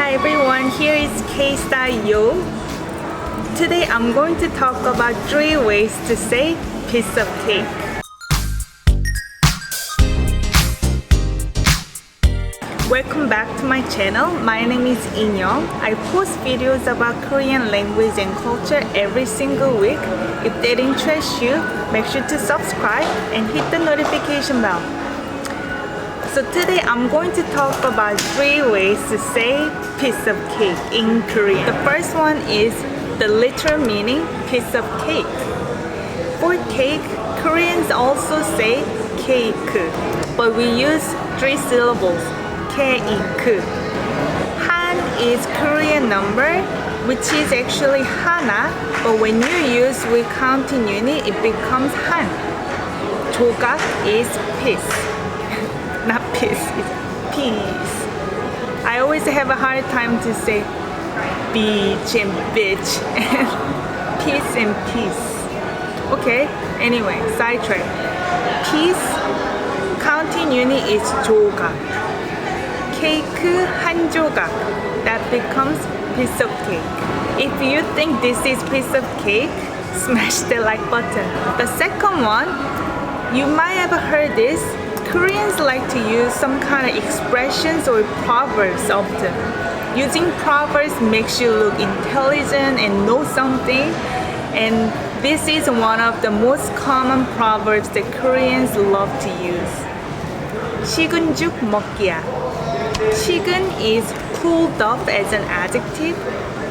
Hi everyone, here is KSTYLEYO. Today I'm going to talk about 3 ways to say piece of cake. Welcome back to my channel. My name is Inyoung. I post videos about Korean language and culture every single week. If that interests you, make sure to subscribe and hit the notification bell. So today I'm going to talk about 3 ways to say piece of cake in Korean. The first one is the literal meaning, piece of cake. For cake, Koreans also say cake, but we use 3 syllables, cake. Han is Korean number, which is actually hana, but when you use with counting unit, it becomes han. 조각 is piece. Not piece, it's peace. I always have a hard time to say beach and bitch and peace and peace. Okay, anyway, sidetrack. Piece, counting unit is 조각. Cake, 한 조각. That becomes piece of cake. If you think this is piece of cake, smash the like button. The second one, you might have heard this. Koreans like to use some kind of expressions or proverbs often. Using proverbs makes you look intelligent and know something. And this is one of the most common proverbs that Koreans love to use. 식은 죽 먹기야. 식은 is cooled off as an adjective.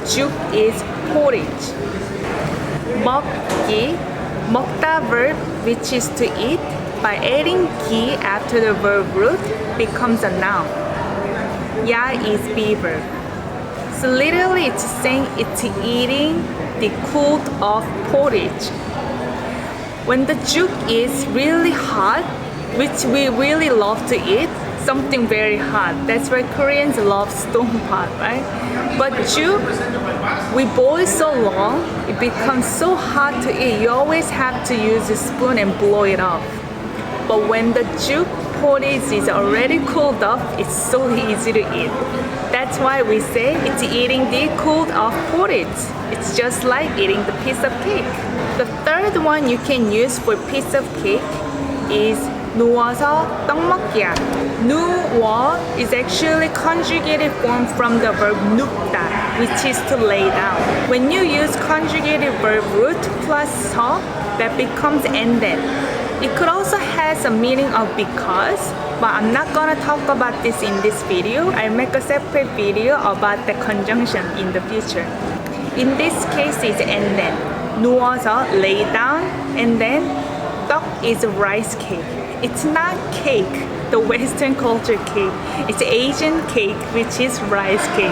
죽 is porridge. 먹기, 먹다 verb, which is to eat. By adding ki after the verb root becomes a noun. Ya is beaver. So literally it's saying it's eating the cooled off porridge. When the juk is really hot, which we really love to eat, something very hot. That's why Koreans love stone pot, right? But juk, we boil so long, it becomes so hot to eat. You always have to use a spoon and blow it off. But when the juk porridge is already cooled off, it's so easy to eat. That's why we say it's eating the cooled off porridge. It's just like eating the piece of cake. The third one you can use for piece of cake is 누워서 떡 먹기야. 누워 is actually conjugated form from the verb 눕다, which is to lay down. When you use conjugated verb root plus 서, that becomes ended. It could also has a meaning of because, but I'm not gonna talk about this in this video. I'll make a separate video about the conjunction in the future. In this case, it's ended. 누워서 lay down, and then 떡 is rice cake. It's not cake, the Western culture cake. It's Asian cake, which is rice cake.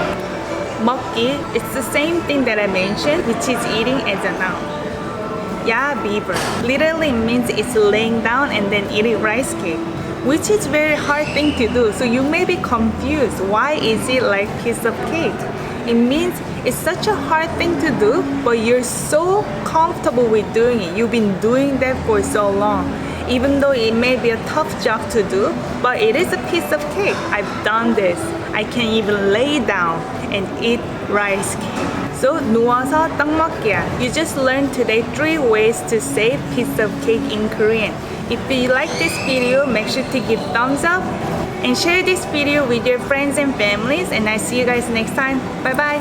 먹기, it's the same thing that I mentioned, which is eating as a noun. Ya beaver literally means it's laying down and then eating rice cake, which is very hard thing to do. So you may be confused. Why is it like piece of cake? It means it's such a hard thing to do, but you're so comfortable with doing it. You've been doing that for so long. Even though it may be a tough job to do, but it is a piece of cake. I've done this. I can even lay down and eat rice cake. So, 누워서 떡 먹기야. You just learned today 3 ways to say piece of cake in Korean. If you like this video, make sure to give thumbs up and share this video with your friends and families. And I'll see you guys next time. Bye bye.